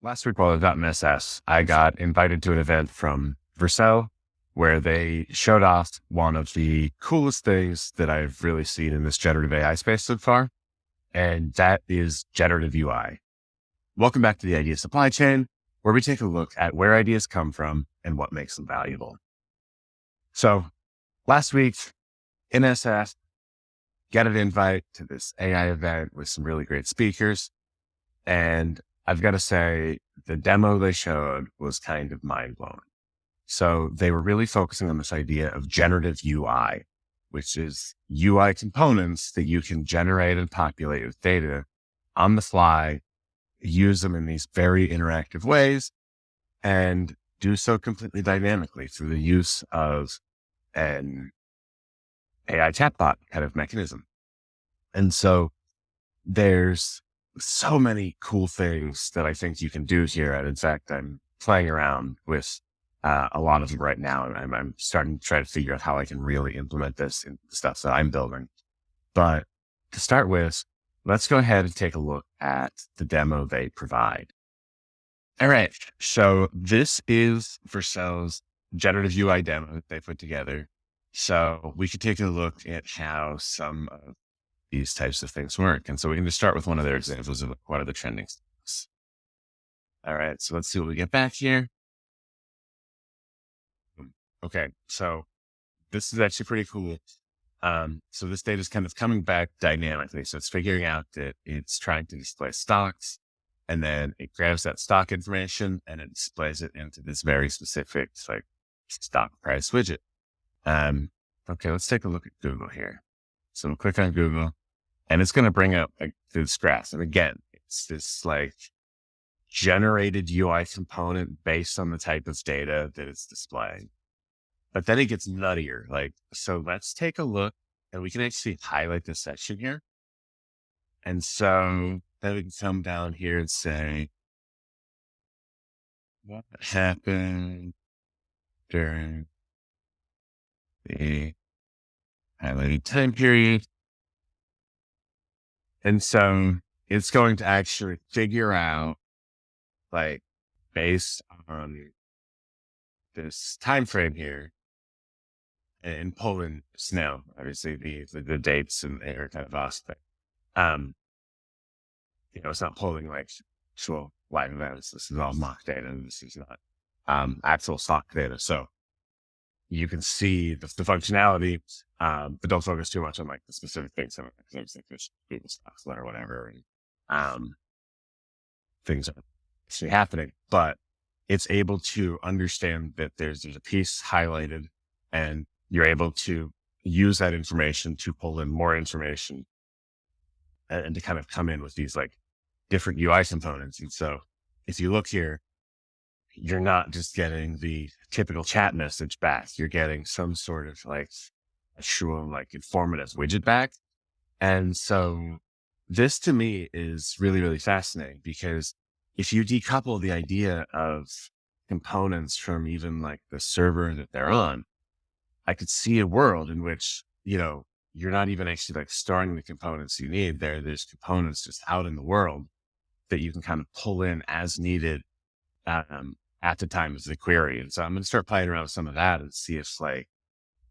Last week while I was out in SS, I got invited to an event from Vercel where they showed off one of the coolest things that I've really seen in this generative AI space so far, and that is generative UI. Welcome back to the Idea Supply Chain, where we take a look at where ideas come from and what makes them valuable. So last week in SS, got an invite to this AI event with some really great speakers. And I've got to say, the demo they showed was kind of mind blowing. So they were really focusing on this idea of generative UI, which is UI components that you can generate and populate with data on the fly, use them in these very interactive ways, and do so completely dynamically through the use of an AI chatbot kind of mechanism. And so there's so many cool things that I think you can do here. And in fact, I'm playing around with a lot of them right now. And I'm starting to try to figure out how I can really implement this in the stuff that I'm building. But to start with, let's go ahead and take a look at the demo they provide. All right. So this is Vercel's generative UI demo that they put together. So we could take a look at how some of these types of things work. And so we can just start with one of their examples of what are the trending things. All right. So let's see what we get back here. Okay. So this is actually pretty cool. So this data is kind of coming back dynamically. So it's figuring out that it's trying to display stocks, and then it grabs that stock information and it displays it into this very specific like stock price widget. Okay, let's take a look at Google here. So we'll click on Google and it's going to bring up like this graph. And again, it's this like generated UI component based on the type of data that it's displaying. But then it gets nuttier. Like, so let's take a look and we can actually highlight this section here. And so then we can come down here and say, what happened during the highlighted time period? And so it's going to actually figure out, like, based on this time frame here, and pull in snow, obviously the dates and they're kind of aspect. It's not pulling like actual live events. This is all mock data. This is not actual stock data. So you can see the functionality, but don't focus too much on like the specific things. Things like this Google stocks or whatever, and things are actually happening. But it's able to understand that there's a piece highlighted, and you're able to use that information to pull in more information and to kind of come in with these like different UI components. And so if you look here, you're not just getting the typical chat message back. You're getting some sort of like actual like informative widget back. And so this to me is really, really fascinating, because if you decouple the idea of components from even like the server that they're on, I could see a world in which, you're not even actually like storing the components you need there. There's components just out in the world that you can kind of pull in as needed at the time of the query. And so I'm going to start playing around with some of that and see if like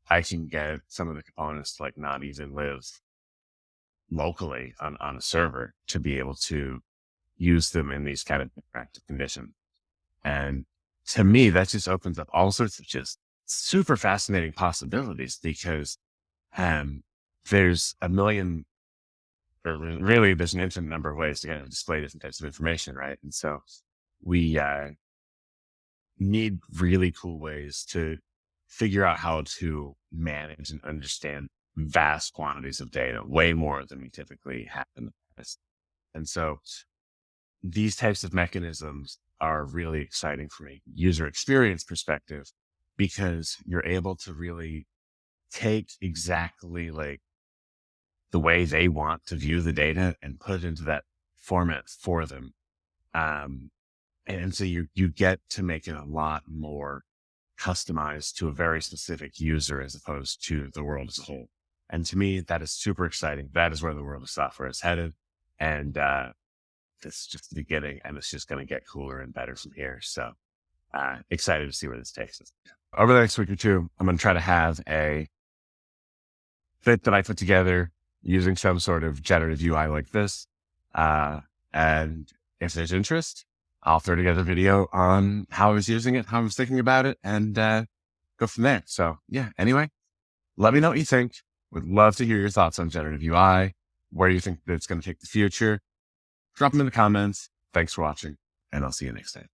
I can get some of the components to like not even live locally on a server to be able to use them in these kind of interactive conditions. And to me, that just opens up all sorts of just super fascinating possibilities, because there's a million, or really there's an infinite number of ways to kind of display different types of information, right? And so we need really cool ways to figure out how to manage and understand vast quantities of data, way more than we typically have in the past. And so these types of mechanisms are really exciting from a user experience perspective, because you're able to really take exactly like the way they want to view the data and put it into that format for them. And so you get to make it a lot more customized to a very specific user as opposed to the world as a whole. And to me, that is super exciting. That is where the world of software is headed. And this is just the beginning, and it's just going to get cooler and better from here. So excited to see where this takes us. Over the next week or two, I'm going to try to have a fit that I put together using some sort of generative UI like this. And if there's interest, I'll throw together a video on how I was using it, how I was thinking about it, and go from there. So yeah, anyway, let me know what you think. Would love to hear your thoughts on generative UI, where you think that it's going to take the future. Drop them in the comments. Thanks for watching, and I'll see you next time.